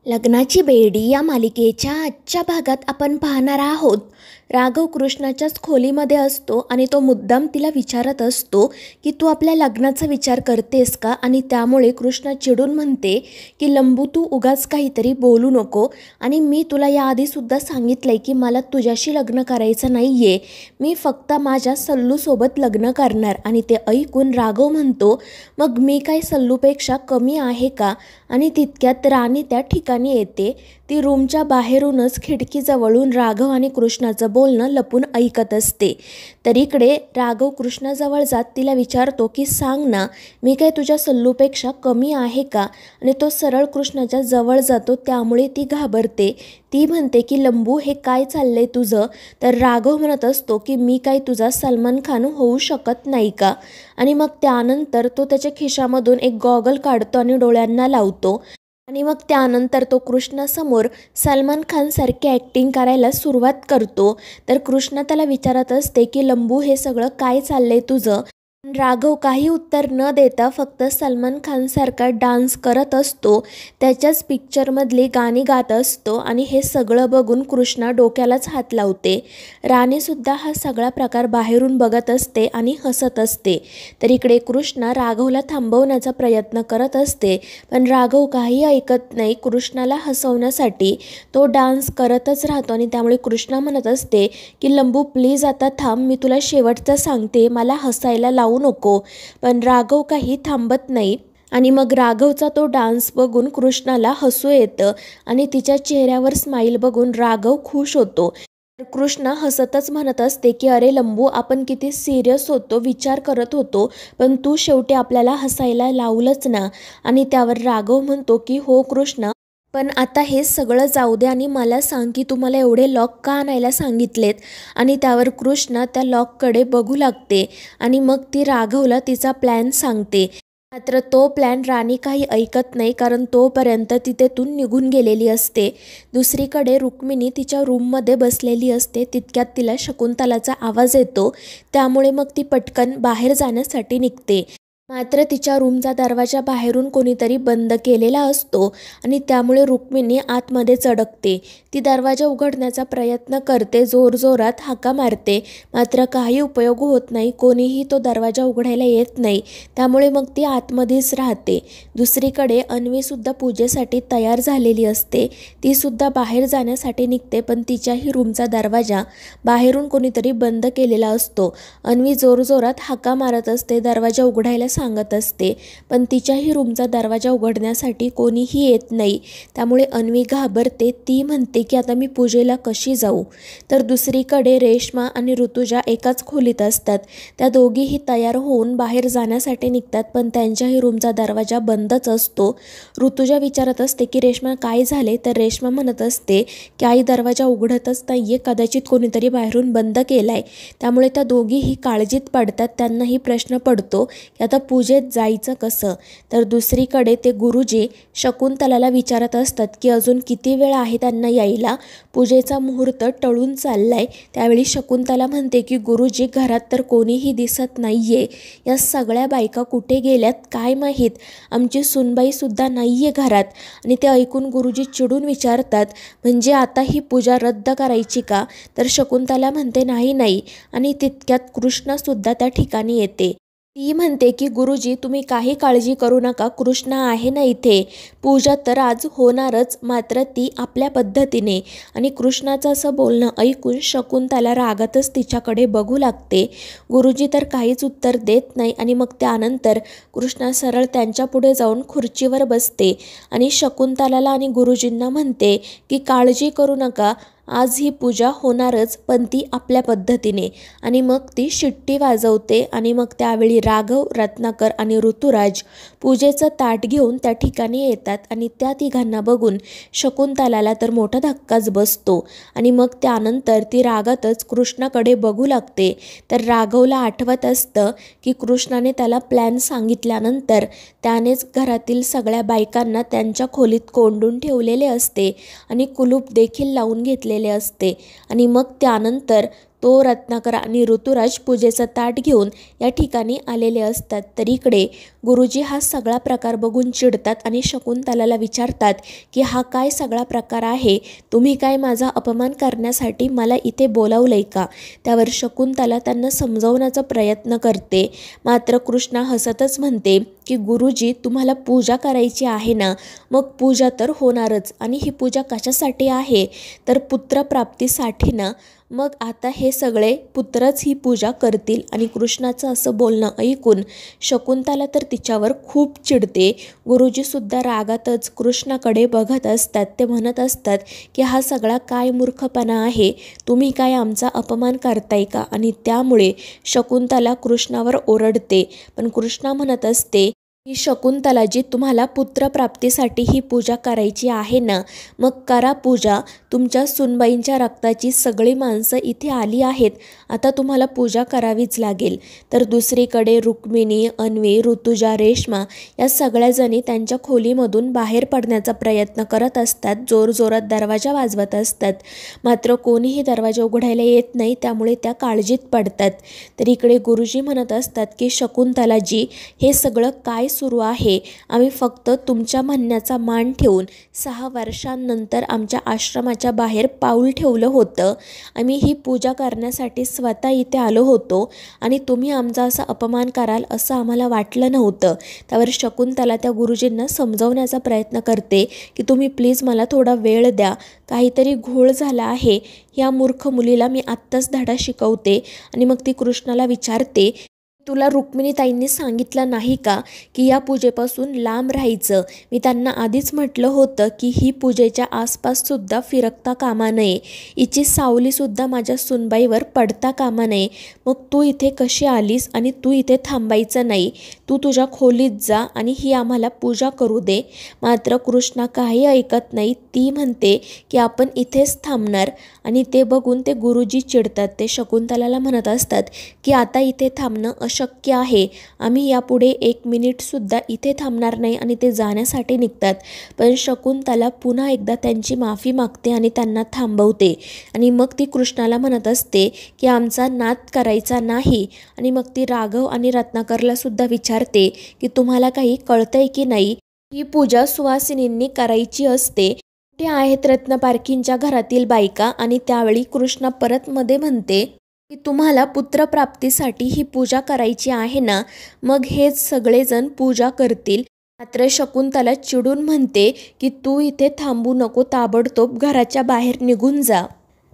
लग्नाची बेडी या मालिकेच्या आजच्या भागात आपण पाहणार आहोत. राघव कृष्णाच्याच खोलीमध्ये असतो आणि तो मुद्दाम तिला विचारत असतो की तू आपल्या लग्नाचा विचार करतेस का. आणि त्यामुळे कृष्णा चिडून म्हणते की लंबू तू उगाच काहीतरी बोलू नको आणि मी तुला याआधीसुद्धा सांगितलंय की मला तुझ्याशी लग्न करायचं नाही आहे, मी फक्त माझ्या सल्लूसोबत लग्न करणार. आणि ते ऐकून राघव म्हणतो मग मी काय सल्लूपेक्षा कमी आहे का. आणि तितक्यात राणी त्या ठिकाणी येते. ती रूमच्या बाहेरूनच खिडकीजवळून राघव आणि कृष्णाचं बोलणं लपून ऐकत असते. तर इकडे राघव कृष्णाजवळ जात तिला विचारतो की सांग ना, मी काय तुझ्या सल्लूपेक्षा कमी आहे का. आणि तो सरळ कृष्णाच्या जवळ जातो, त्यामुळे ती घाबरते. ती म्हणते की लंबू हे काय चाललंय तुझं. तर राघव म्हणत असतो की मी काय तुझा सलमान खान होऊ शकत नाही का. आणि मग त्यानंतर तो त्याच्या खिशामधून एक गॉगल काढतो आणि डोळ्यांना लावतो. आणि मग त्यानंतर तो कृष्णासमोर सलमान खानसारखी ॲक्टिंग करायला सुरुवात करतो. तर कृष्णा त्याला विचारत असते की लंबू हे सगळं काय चाललंय तुझं. राघव काही उत्तर न देता फक्त सलमान खानसारखा डान्स करत असतो, त्याच्याच पिक्चरमधली गाणी गात असतो. आणि हे सगळं बघून कृष्णा डोक्यालाच हात लावते. राणीसुद्धा हा सगळा प्रकार बाहेरून बघत असते आणि हसत असते. तर इकडे कृष्णा राघवला थांबवण्याचा प्रयत्न करत असते, पण राघव काही ऐकत नाही. कृष्णाला हसवण्यासाठी तो डान्स करतच राहतो. आणि त्यामुळे कृष्णा म्हणत असते की लंबू प्लीज आता थांब, मी तुला शेवटचं सांगते, मला हसायला लावू नको. पण राघव काही थांबत नाही. आणि मग राघवचा तो डान्स बघून कृष्णाला हसू येतं आणि तिच्या चेहऱ्यावर स्माईल बघून राघव खुश होतो. कृष्णा हसतच म्हणत असते की अरे लंबू, आपण किती सिरियस होतो, विचार करत होतो, पण तू शेवटी आपल्याला हसायला लावलंच ना. आणि त्यावर राघव म्हणतो की हो कृष्णा, पण आता हे सगळं जाऊ दे आणि मला सांग की तुम्हाला एवढे लॉक का आणायला सांगितलेत. आणि त्यावर कृष्णा त्या लॉककडे बघू लागते आणि मग ती राघवला तिचा प्लॅन सांगते. मात्र तो प्लॅन राणी काही ऐकत नाही, कारण तोपर्यंत ती तेथून निघून गेलेली असते. दुसरीकडे रुक्मिणी तिच्या रूममध्ये बसलेली असते. तितक्यात तिला शकुंतलाचा आवाज येतो, त्यामुळे मग ती पटकन बाहेर जाण्यासाठी निघते. मात्र तिच्या रूमचा दरवाजा बाहेरून कोणीतरी बंद केलेला असतो आणि त्यामुळे रुक्मिणी आतमध्ये चढकते. ती दरवाजा उघडण्याचा प्रयत्न करते, जोरजोरात हाका मारते, मात्र काही उपयोग होत नाही. कोणीही तो दरवाजा उघडायला येत नाही, त्यामुळे मग ती आतमध्येच राहते. दुसरीकडे अन्वीसुद्धा पूजेसाठी तयार झालेली असते. तीसुद्धा बाहेर जाण्यासाठी निघते, पण तिच्याही रूमचा दरवाजा बाहेरून कोणीतरी बंद केलेला असतो. अन्वी जोरजोरात हाका मारत असते, दरवाजा उघडायला सांगत असते, पण तिच्याही रूमचा दरवाजा उघडण्यासाठी कोणीही येत नाही. त्यामुळे अन्वी घाबरते. ती म्हणते की आता मी पूजेला कशी जाऊ. तर दुसरीकडे रेश्मा आणि ऋतुजा एकाच खोलीत असतात. त्या दोघीही तयार होऊन बाहेर जाण्यासाठी निघतात, पण त्यांच्याही रूमचा दरवाजा बंदच असतो. ऋतुजा विचारत असते की रेश्मा काय झाले. तर रेश्मा म्हणत असते की आई दरवाजा उघडतच नाहीये, कदाचित कोणीतरी बाहेरून बंद केलाय. त्यामुळे त्या दोघीही काळजीत पडतात. त्यांनाही प्रश्न पडतो की आता पूजेत जायचं कसं. तर दुसरीकडे ते गुरुजी शकुंतलाला विचारत असतात की अजून किती वेळ आहे त्यांना यायला, पूजेचा मुहूर्त टळून चाललाय. त्यावेळी शकुंतला म्हणते की गुरुजी घरात तर कोणीही दिसत नाहीये, या सगळ्या बायका कुठे गेल्यात काय माहीत, आमची सुनबाईसुद्धा नाहीये घरात. आणि ते ऐकून गुरुजी चिडून विचारतात म्हणजे आता ही पूजा रद्द करायची का. तर शकुंतला म्हणते नाही नाही. आणि तितक्यात कृष्णासुद्धा त्या ठिकाणी येते. ती म्हणते की गुरुजी तुम्ही काही काळजी करू नका, कृष्ण आहे ना इथे, पूजा तर आज होणारच, मात्र ती आपल्या पद्धतीने. आणि कृष्णाचं असं बोलणं ऐकून शकुंतला रागातच तिच्याकडे बघू लागते. गुरुजी तर काहीच उत्तर देत नाही. आणि मग त्यानंतर कृष्णा सरळ त्यांच्या पुढे जाऊन खुर्चीवर बसते आणि शकुंतलाला आणि गुरुजींना म्हणते की काळजी करू नका, आज ही पूजा होणारच, पण ती आपल्या पद्धतीने. आणि मग ती शिट्टी वाजवते आणि मग त्यावेळी राघव, रत्नाकर आणि ऋतुराज पूजेचं ताट घेऊन त्या ठिकाणी येतात. आणि त्या तिघांना बघून शकुंतलाला तर मोठा धक्काच बसतो. आणि मग त्यानंतर ती रागातच कृष्णाकडे बघू लागते. तर राघवला आठवत असतं की कृष्णाने त्याला प्लॅन सांगितल्यानंतर त्यानेच घरातील सगळ्या बायकांना त्यांच्या खोलीत कोंडून ठेवलेले असते आणि कुलूप देखील लावून घेतले असते. आणि मग त्यानंतर तो रत्नाकर आणि ऋतुराज पूजेचं ताट घेऊन या ठिकाणी आलेले असतात. तर इकडे गुरुजी हा सगळा प्रकार बघून चिडतात आणि शकुंतलाला विचारतात की हा काय सगळा प्रकार आहे, तुम्ही काय माझा अपमान करण्यासाठी मला इथे बोलावलंय का? त्यावर शकुंतला त्यांना समजवण्याचा प्रयत्न करते. मात्र कृष्णा हसतच म्हणते की गुरुजी, तुम्हाला पूजा करायची आहे ना, मग पूजा तर होणारच. आणि ही पूजा कशासाठी आहे तर पुत्रप्राप्तीसाठी ना. मग आता हे सगळे पुत्रच ही पूजा करतील. आणि कृष्णाचं असं बोलणं ऐकून शकुंतला तर तिच्यावर खूप चिडते. गुरुजीसुद्धा रागातच कृष्णाकडे बघत असतात. ते म्हणत असतात की हा सगळा काय मूर्खपणा आहे, तुम्ही काय आमचा अपमान करताय का? आणि त्यामुळे शकुंतला कृष्णावर ओरडते. पण कृष्णा म्हणत असते की शकुंतलाजी, तुम्हाला पुत्रप्राप्तीसाठी ही पूजा करायची आहे ना, मग करा पूजा. तुमच्या सुनबाईंच्या रक्ताची सगळी माणसं इथे आली आहेत, आता तुम्हाला पूजा करावीच लागेल. तर दुसरीकडे रुक्मिणी, अन्वी, ऋतुजा, रेश्मा या सगळ्याजणी त्यांच्या खोलीमधून बाहेर पडण्याचा प्रयत्न करत असतात. जोरजोरात दरवाजा वाजवत असतात. मात्र कोणीही दरवाजा उघडायला येत नाही, त्यामुळे त्या काळजीत पडतात. तर इकडे गुरुजी म्हणत असतात की शकुंतलाजी, हे सगळं काय सुरू आहे? आम्ही फक्त तुमच्या म्हणण्याचा मान ठेवून 6 वर्षांनंतर आमच्या आश्रमाच्या बाहेर पाऊल ठेवलं होतं. आम्ही ही पूजा करण्यासाठी स्वतः इथे आलो होतो आणि तुम्ही आमचा असा अपमान कराल असं आम्हाला वाटलं नव्हतं. त्यावर शकुंतला त्या गुरुजींना समजवण्याचा प्रयत्न करते की तुम्ही प्लीज मला थोडा वेळ द्या, काहीतरी घोळ झाला आहे. या मूर्ख मुलीला मी आत्ताच धडा शिकवते. आणि मग ती कृष्णाला विचारते, तुला रुक्मिणीताईंनी सांगितलं नाही का की या पूजेपासून लांब राहायचं? मी त्यांना आधीच म्हटलं होतं की ही पूजेच्या आसपाससुद्धा फिरकता कामा नये, हिची सावलीसुद्धा माझ्या सुनबाईवर पडता कामा नये. मग तू इथे कशी आलीस? आणि तू इथे थांबायचं नाही, तू तुझ्या खोलीत जा आणि ही आम्हाला पूजा करू दे. मात्र कृष्णा काही ऐकत नाही. ती म्हणते की आपण इथेच थांबणार. आणि ते बघून ते गुरुजी चिडतात. ते शकुंतलाला म्हणत असतात की आता इथे थांबणं अशक्य आहे, आम्ही यापुढे 1 मिनिटसुद्धा इथे थांबणार नाही. आणि ते जाण्यासाठी निघतात. पण शकुंतला पुन्हा एकदा त्यांची माफी मागते आणि त्यांना थांबवते. आणि मग ती कृष्णाला म्हणत असते की आमचा नाद करायचा नाही. आणि मग ती राघव आणि रत्नाकरला सुद्धा विचारते की तुम्हाला काही कळतंय की नाही, ही पूजा सुवासिनींनी करायची असते. ते आहेत रत्नपारखींच्या घरातील बायका. आणि त्यावेळी कृष्णा परत मध्ये म्हणते की तुम्हाला पुत्रप्राप्तीसाठी ही पूजा करायची आहे ना, मग हेच सगळेजण पूजा करतील. मात्र शकुंतला चिडून म्हणते की तू इथे थांबू नको, ताबडतोब घराच्या बाहेर निघून जा.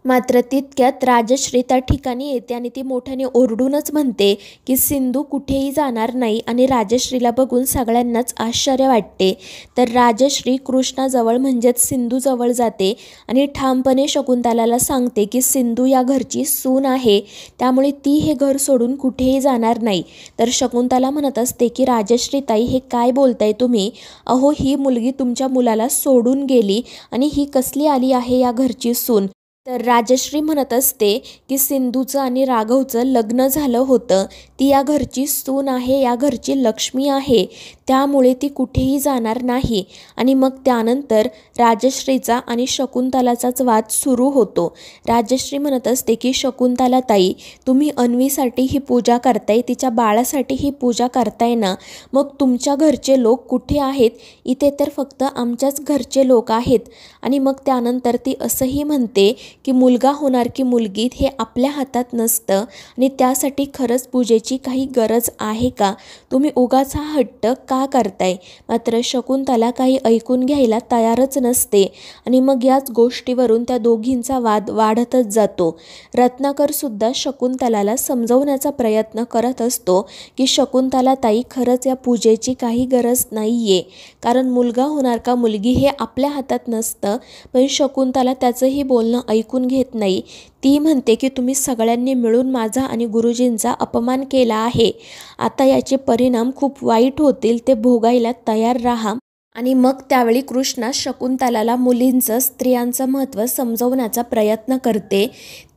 मात्र तितक्यात राजश्री त्या ठिकाणी येते आणि ती मोठ्याने ओरडूनच म्हणते की सिंधू कुठेही जाणार नाही. आणि राजश्रीला बघून सगळ्यांनाच आश्चर्य वाटते. तर राजश्री कृष्णाजवळ म्हणजेच सिंधूजवळ जाते आणि ठामपणे शकुंतलाला सांगते की सिंधू या घरची सून आहे, त्यामुळे ती हे घर सोडून कुठेही जाणार नाही. तर शकुंतला म्हणत असते की राजश्री ताई, हे काय बोलताय तुम्ही? अहो, ही मुलगी तुमच्या मुलाला सोडून गेली आणि ही कसली आली आहे या घरची सून? तर राजश्री म्हणत असते की सिंधूचं आणि राघवचं लग्न झालं होतं, ती या घरची सून आहे, या घरची लक्ष्मी आहे, त्यामुळे ती कुठेही जाणार नाही. आणि मग त्यानंतर राजश्रीचा आणि शकुंतलाचाच वाद सुरू होतो. राजश्री म्हणत असते की शकुंतला ताई, तुम्ही अन्वीसाठी ही पूजा करताय, तिच्या बाळासाठी ही पूजा करताय ना, मग तुमच्या घरचे लोक कुठे आहेत? इथे तर फक्त आमच्याच घरचे लोक आहेत. आणि मग त्यानंतर ती असंही म्हणते की मुलगा होणार की मुलगी हे आपल्या हातात नसतं आणि त्यासाठी खरंच पूजेची काही गरज आहे का? तुम्ही उगाच हा हट्ट का करताय? मात्र शकुंतला काही ऐकून घ्यायला तयारच नसते. आणि मग याच गोष्टीवरून त्या दोघींचा वाद वाढतच जातो. रत्नाकरसुद्धा शकुंतलाला समजवण्याचा प्रयत्न करत असतो की शकुंतला ताई, खरंच या पूजेची काही गरज नाही आहे, कारण मुलगा होणार का मुलगी हे आपल्या हातात नसतं. पण शकुंतला त्याचंही बोलणं ऐकून घेत नाही. ती म्हणते की तुम्ही सगळ्यांनी मिळून माझा आणि गुरुजींचा अपमान केला आहे, आता याचे परिणाम खूप वाईट होतील, ते भोगायला तयार राहा. आणि मग त्यावेळी कृष्णा शकुंतलाला मुलींचं, स्त्रियांचं महत्त्व समजवण्याचा प्रयत्न करते.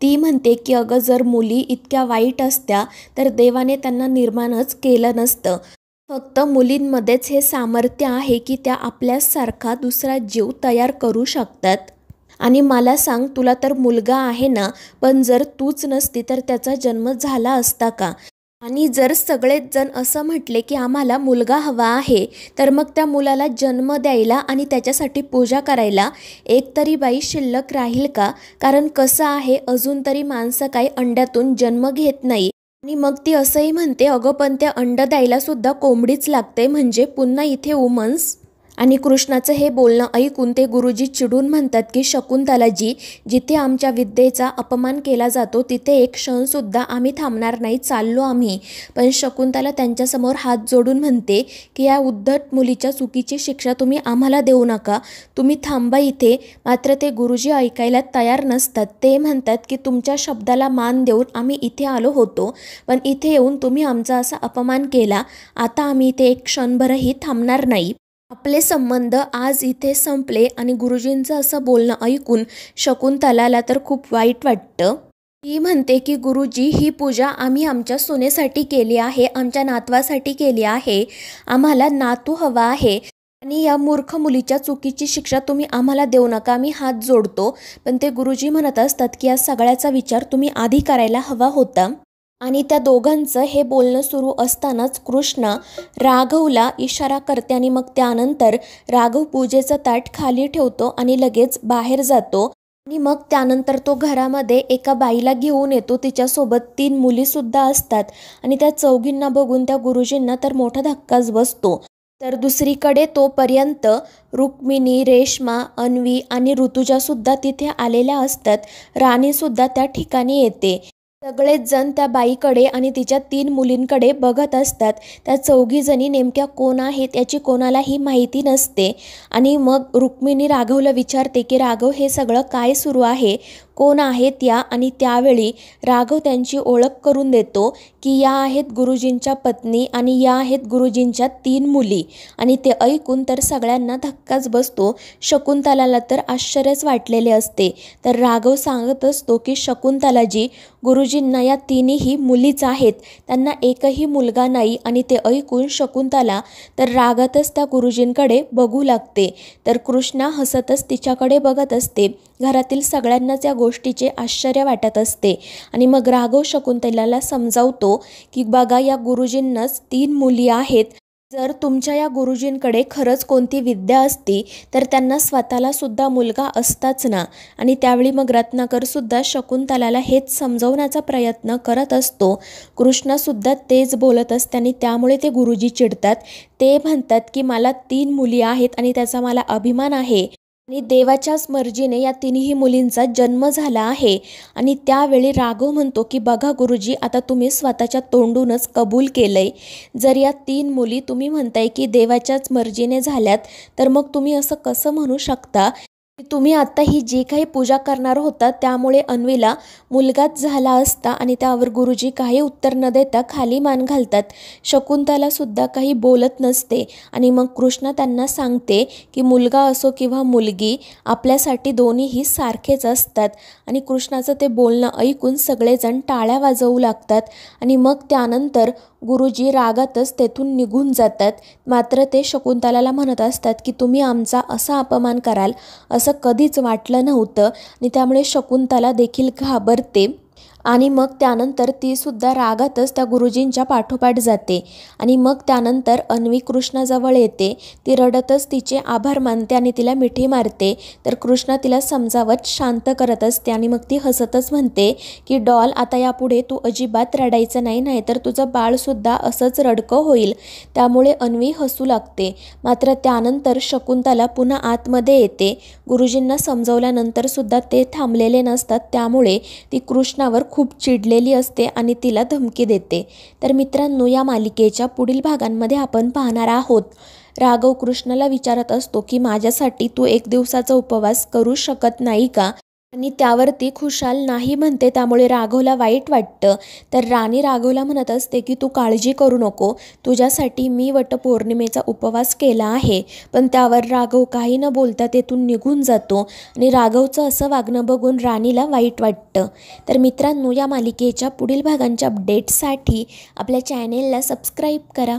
ती म्हणते की अगं, जर मुली इतक्या वाईट असत्या तर देवाने त्यांना निर्माणच केलं नसतं. फक्त मुलींमध्येच हे सामर्थ्य आहे की त्या आपल्यासारखा दुसरा जीव तयार करू शकतात. आणि मला सांग, तुला तर मुलगा आहे ना, पण जर तूच नसती तर त्याचा जन्म झाला असता का? आणि जर सगळेच जण असं म्हटले की आम्हाला मुलगा हवा आहे, तर मग त्या मुलाला जन्म द्यायला आणि त्याच्यासाठी पूजा करायला एक तरी बाई शिल्लक राहील का? कारण कसं आहे, अजून तरी माणसं काही अंड्यातून जन्म घेत नाही. आणि मग ती असंही म्हणते, अगं पण त्या अंड द्यायला सुद्धा कोंबडीच लागते, म्हणजे पुन्हा इथे वुमन्स. आणि कृष्णाचं हे बोलणं ऐकून ते गुरुजी चिडून म्हणतात की शकुंतलाजी, जिथे आमच्या विद्येचा अपमान केला जातो तिथे एक क्षणसुद्धा आम्ही थांबणार नाही, चाललो आम्ही. पण शकुंतला त्यांच्यासमोर हात जोडून म्हणते की या उद्धट मुलीच्या चुकीची शिक्षा तुम्ही आम्हाला देऊ नका, तुम्ही थांबा इथे. मात्र ते गुरुजी ऐकायला तयार नसतात. ते म्हणतात की तुमच्या शब्दाला मान देऊन आम्ही इथे आलो होतो, पण इथे येऊन तुम्ही आमचा असा अपमान केला, आता आम्ही इथे एक क्षणभरही थांबणार नाही. आपले संबंध आज इथे संपले. आणि गुरुजींचं असं बोलणं ऐकून शकुंतलाला तर खूप वाईट वाटतं. ती म्हणते की गुरुजी, ही पूजा आम्ही आमच्या सुनेसाठी केली आहे, आमच्या नातवासाठी केली आहे, आम्हाला नातू हवा आहे आणि या मूर्ख मुलीच्या चुकीची शिक्षा तुम्ही आम्हाला देऊ नका, आम्ही हात जोडतो. पण ते गुरुजी म्हणत असतात की या सगळ्याचा विचार तुम्ही आधी करायला हवा होता. आणि त्या दोघांचं हे बोलणं सुरू असतानाच कृष्ण राघवला इशारा करते आणि मग त्यानंतर राघव पूजेचं ताट खाली ठेवतो आणि लगेच बाहेर जातो. आणि मग त्यानंतर तो घरामध्ये एका बाईला घेऊन येतो, तिच्यासोबत 3 मुलीसुद्धा असतात. आणि त्या चौघींना बघून त्या गुरुजींना तर मोठा धक्काच बसतो. तर दुसरीकडे तोपर्यंत रुक्मिणी, रेश्मा, अन्वी आणि ऋतुजासुद्धा तिथे आलेल्या असतात. राणीसुद्धा त्या ठिकाणी येते. सगळेच जण त्या बाईकडे आणि तिच्या 3 मुलींकडे बघत असतात. त्या चौघीजणी नेमक्या कोण आहेत याची कोणालाही माहिती नसते. आणि मग रुक्मिणी राघवला विचारते की राघव, हे सगळं काय सुरू आहे, कोण आहेत या? आणि त्यावेळी राघव त्यांची ओळख करून देतो की या आहेत गुरुजींच्या पत्नी आणि या आहेत गुरुजींच्या 3 मुली. आणि ते ऐकून तर सगळ्यांना धक्काच बसतो. शकुंतलाला तर आश्चर्यच वाटलेले असते. तर राघव सांगत असतो की शकुंतलाजी, गुरुजींना या 3ही मुलीच आहेत, त्यांना एकही मुलगा नाही. आणि ते ऐकून शकुंतला तर रागातच त्या गुरुजींकडे बघू लागते. तर कृष्णा हसतच तिच्याकडे बघत असते. घरातील सगळ्यांनाच या गोष्टीचे आश्चर्य वाटत असते. आणि मग राघव शकुंतलाला समजावतो की बघा, या गुरुजींनाच 3 मुली आहेत. जर तुमच्या या गुरुजींकडे खरंच कोणती विद्या असती तर त्यांना स्वतःला सुद्धा मुलगा असताच ना. आणि त्यावेळी मग रत्नाकरसुद्धा शकुंतलाला हेच समजवण्याचा प्रयत्न करत असतो. कृष्णासुद्धा तेच बोलत असते आणि त्यामुळे ते गुरुजी चिडतात. ते म्हणतात की मला 3 मुली आहेत आणि त्याचा मला अभिमान आहे आणि देवाच्याच मर्जीने या 3ही मुलींचा जन्म झाला आहे. आणि त्यावेळी राघव म्हणतो की बघा गुरुजी, आता तुम्ही स्वतःच्या तोंडूनच कबूल केलंय. जर या 3 मुली तुम्ही म्हणताय की देवाच्याच मर्जीने झाल्यात, तर मग तुम्ही असं कसं म्हणू शकता की तुम्ही आता ही जी काही पूजा करणार होता त्यामुळे अन्वीला मुलगाच झाला असता? आणि त्यावर गुरुजी काही उत्तर न देता खाली मान घालतात. शकुंतलासुद्धा काही बोलत नसते. आणि मग कृष्ण त्यांना सांगते की मुलगा असो किंवा मुलगी, आपल्यासाठी दोन्हीही सारखेच असतात. आणि कृष्णाचं ते बोलणं ऐकून सगळेजण टाळ्या वाजवू लागतात. आणि मग त्यानंतर गुरुजी रागातच तेथून निघून जातात. मात्र ते शकुंतलाला म्हणत असतात की तुम्ही आमचा असा अपमान कराल असं कधीच वाटलं नव्हतं. आणि त्यामुळे शकुंतला देखील घाबरते. आणि मग त्यानंतर ती सुद्धा रागातच त्या गुरुजींच्या पाठोपाठ जाते. आणि मग त्यानंतर अन्वी कृष्णाजवळ येते. ती रडतच तिचे आभार मानते आणि तिला मिठी मारते. तर कृष्ण तिला समजावत शांत करत असते. आणि मग ती हसतच म्हणते की डॉल, आता यापुढे तू अजिबात रडायचं नाही, नाहीतर तुझं बाळसुद्धा असंच रडकं होईल. त्यामुळे अन्वी हसू लागते. मात्र त्यानंतर शकुंतला पुन्हा आतमध्ये येते. गुरुजींना समजवल्यानंतर सुद्धा ते थांबलेले नसतात. त्यामुळे ती कृष्णावर खूप चिडलेली असते आणि तिला धमकी देते. तर मित्रांनो, या मालिकेच्या पुढील भागांमध्ये आपण पाहणार आहोत, राघव कृष्णाला विचारत असतो की माझ्यासाठी तू 1 दिवसाचा उपवास करू शकत नाही का? आणि त्यावरती खुशाल नाही म्हणते. त्यामुळे राघवला वाईट वाटतं. तर राणी राघवला म्हणत असते की तू काळजी करू नको, तुझ्यासाठी मी वटपौर्णिमेचा उपवास केला आहे. पण त्यावर राघव काही न बोलता तेथून निघून जातो. आणि राघवचं असं वागणं बघून राणीला वाईट वाटतं. तर मित्रांनो, या मालिकेच्या पुढील भागांच्या अपडेट्ससाठी आपल्या चॅनेलला सबस्क्राईब करा.